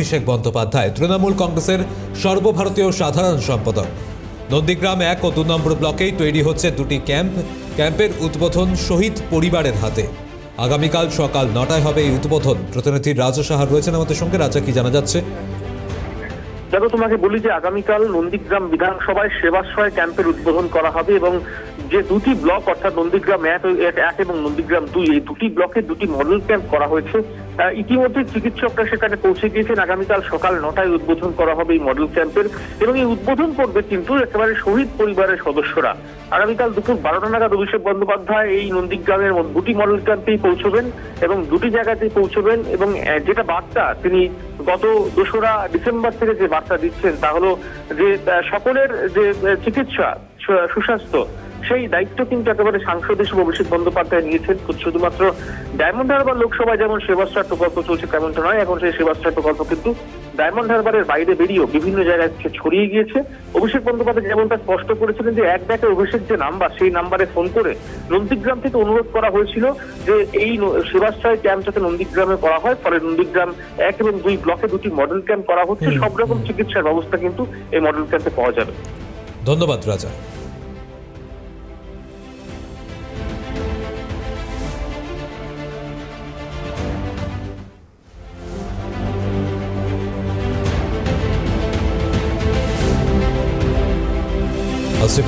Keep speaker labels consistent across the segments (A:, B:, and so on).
A: অভিষেক বন্দ্যোপাধ্যায় তৃণমূল কংগ্রেসের সর্বভারতীয় সাধারণ সম্পাদক। নন্দীগ্রাম 1 ও 2 নম্বর ব্লকেই তৈরি হচ্ছে দুটি ক্যাম্পের উদ্বোধন শহীদ পরিবারের হাতে। আগামীকাল সকাল 9টায় হবে এই উদ্বোধন। প্রতিনিধি রাজা সাহা রয়েছেন আমাদের সঙ্গে। রাজা, কি জানা যাচ্ছে?
B: দেখো, তোমাকে বলি যে আগামীকাল নন্দীগ্রাম বিধানসভায় সেবাশ্রয় ক্যাম্পের উদ্বোধন করা হবে এবং যে দুটি ব্লক অর্থাৎ নন্দীগ্রাম 1 এবং নন্দীগ্রাম 2 এই দুটি ব্লকে দুটি মডেল ক্যাম্প করা হয়েছে। ইতিমধ্যে চিকিৎসকরা সেখানে পৌঁছে গিয়েছেন। আগামীকাল সকাল 9টায় উদ্বোধন করা হবে এই মডেল ক্যাম্পের এবং এই উদ্বোধন করবে কিন্তু একেবারে শহীদ পরিবারের সদস্যরা। আগামীকাল দুপুর 12টা নাগাদ অভিষেক বন্দ্যোপাধ্যায় এই নন্দীগ্রামের দুটি মডেল ক্যাম্পেই পৌঁছবেন এবং দুটি জায়গাতেই পৌঁছবেন এবং যেটা বার্তা তিনি গত 2রা ডিসেম্বর থেকে যে বার্তা দিচ্ছেন তা হলো যে সকলের যে চিকিৎসা সুস্বাস্থ্য সেই দায়িত্ব কিন্তু একেবারে সাংসদ হিসেবে অভিষেক বন্দ্যোপাধ্যায় নিয়েছেন। শুধুমাত্র ডায়মন্ড হারবার লোকসভায় যেমন সেবাশ্রয় প্রকল্প চলছে তেমনটা নয়, এখন সেই সেবাশ্রয় প্রকল্প কিন্তু ডায়মন্ড হারবারের বাইরে বেরিয়েও বিভিন্ন জায়গায় ছড়িয়ে গিয়েছে। অভিষেক বন্দ্যোপাধ্যায় যেমনটা স্পষ্ট করেছিলেন যে এক ডাকে অভিষেক যে নাম্বার সেই নাম্বারে ফোন করে নন্দীগ্রাম থেকে অনুরোধ করা হয়েছিল যে এই সেবাশ্রয় ক্যাম্প যাতে নন্দীগ্রামে করা হয়। ফলে নন্দীগ্রাম 1 এবং 2 ব্লকে দুটি মডেল ক্যাম্প করা হচ্ছে। সব রকম চিকিৎসার ব্যবস্থা কিন্তু এই মডেল ক্যাম্পে পাওয়া যাবে।
A: ধন্যবাদ রাজা।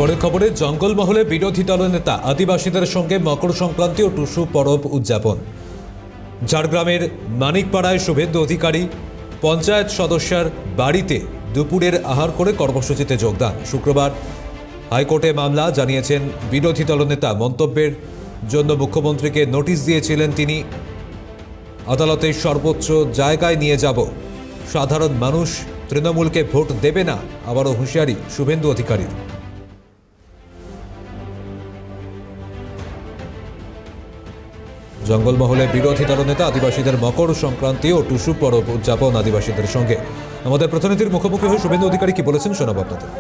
A: পরের খবরে জঙ্গলমহলে বিরোধী দলনেতা আদিবাসীদের সঙ্গে মকর সংক্রান্তি ও টুসু পরব উদযাপন। ঝাড়গ্রামের মানিকপাড়ায় শুভেন্দু অধিকারী পঞ্চায়েত সদস্যার বাড়িতে দুপুরের আহার করে কর্মসূচিতে যোগদান। শুক্রবার হাইকোর্টে মামলা জানিয়েছেন বিরোধী দলনেতা। মন্তব্যের জন্য মুখ্যমন্ত্রীকে নোটিশ দিয়েছিলেন তিনি। আদালতে সর্বোচ্চ জায়গায় নিয়ে যাব, সাধারণ মানুষ তৃণমূলকে ভোট দেবে না, আবারও হুঁশিয়ারি শুভেন্দু অধিকারীর। জঙ্গলমহলে বিরোধী দলনেতা আদিবাসীদের মকর সংক্রান্তি ও টুসু পরব উদযাপন আদিবাসীদের সঙ্গে। আমাদের প্রতিনিধির মুখোমুখি হয়ে শুভেন্দু অধিকারী কি বলেছেন শোনাব আপনাদের।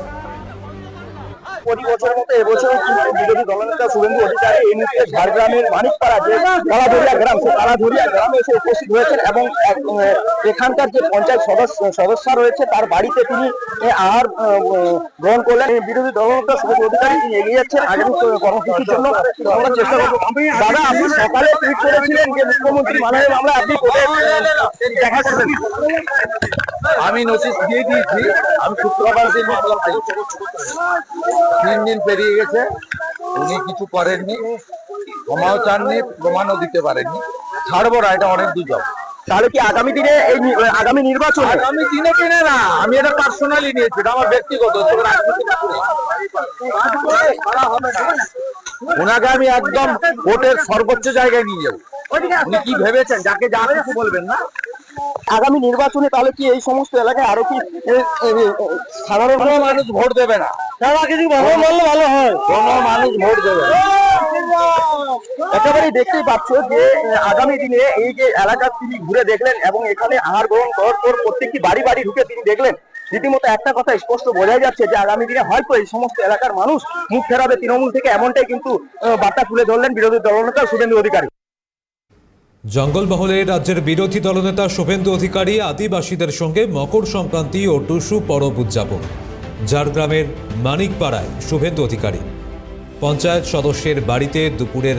C: প্রতি বছরের মতো এবছরও কিন্তু বিরোধী দলনেতা শুভেন্দু অধিকারী এই মুহূর্তে ঝাড়গ্রামের মানিকপাড়া যে কালাধরিয়া গ্রাম সেই কালাধরিয়া গ্রামে এসে উপস্থিত হয়েছেন এবং এখানকার যে পঞ্চায়েত সদস্য রয়েছে তার বাড়িতে তিনি আহার গ্রহণ করলেন। বিরোধী দলনেতা শুভেন্দু অধিকারী তিনি এগিয়ে যাচ্ছেন আগামী কর্মসূচির জন্য। আমরা চেষ্টা করবো। দাদা, আপনি সকালে টুইট করেছিলেন যে মুখ্যমন্ত্রী মাননীয় মামলা আপনি দেখা করবেন।
D: আমি নোটিশ দিয়ে দিয়েছি। আমি শুক্রবার দিন 3 দিন পেরিয়ে গেছে, উনি কিছু করেননি, ক্ষমাও চাননি, প্রমাণও দিতে পারেননি। ছাড়বো না, এটা অনেক দূর যাবো।
C: তাহলে কি আগামী দিনে এই আগামী নির্বাচন?
D: আগামী দিনে কিনে না, আমি এটা পার্সোনালি নিয়েছি, এটা আমার ব্যক্তিগত। ওনাকে আমি একদম ভোটের সর্বোচ্চ জায়গায় নিয়ে যাবো। উনি কি ভেবেছেন যাকে যা কিছু বলবেন না।
C: আগামী নির্বাচনে তাহলে কি এই সমস্ত এলাকায় আরো কি
D: সাধারণ মানুষ ভোট দেবে না?
C: ভালো হয়,
D: কোনো মানুষ ভোট দেবে না।
C: একেবারেই দেখতেই পাচ্ছ যে আগামী দিনে এই যে এলাকা তিনি ঘুরে দেখলেন এবং এখানে আহার গ্রহণ করার পর প্রত্যেকটি বাড়ি বাড়ি ঢুকে তিনি দেখলেন। রীতিমতো একটা কথা স্পষ্ট বোঝাই যাচ্ছে যে আগামী দিনে হয়তো এই সমস্ত এলাকার মানুষ মুখ ফেরাবে তৃণমূল থেকে, এমনটাই কিন্তু বার্তা তুলে ধরলেন বিরোধী দলনেতা শুভেন্দু অধিকারী।
A: জঙ্গলমহলে রাজ্যের বিরোধী দলনেতা শুভেন্দু অধিকারী আদিবাসীদের সঙ্গে মকর সংক্রান্তি ও টুসু পরব উদযাপন। ঝাড়গ্রামের মানিকপাড়ায় শুভেন্দু অধিকারী পঞ্চায়েত সদস্যের বাড়িতে দুপুরের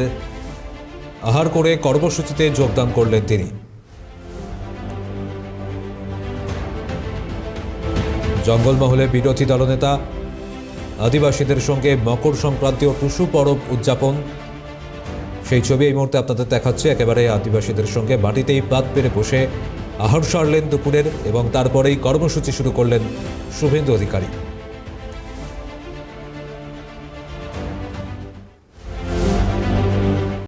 A: আহার করে কর্মসূচিতে যোগদান করলেন তিনি। জঙ্গলমহলে বিরোধী দলনেতা আদিবাসীদের সঙ্গে মকর সংক্রান্তি ও টুসু পরব উদযাপন, সেই ছবি এই মুহূর্তে আপনাদের দেখাচ্ছে। একেবারে আদিবাসীদের সঙ্গে মাটিতেই পাত পেরে বসে আহার সারলেন দুপুরের এবং তারপরেই কর্মসূচি শুরু করলেন শুভেন্দু অধিকারী।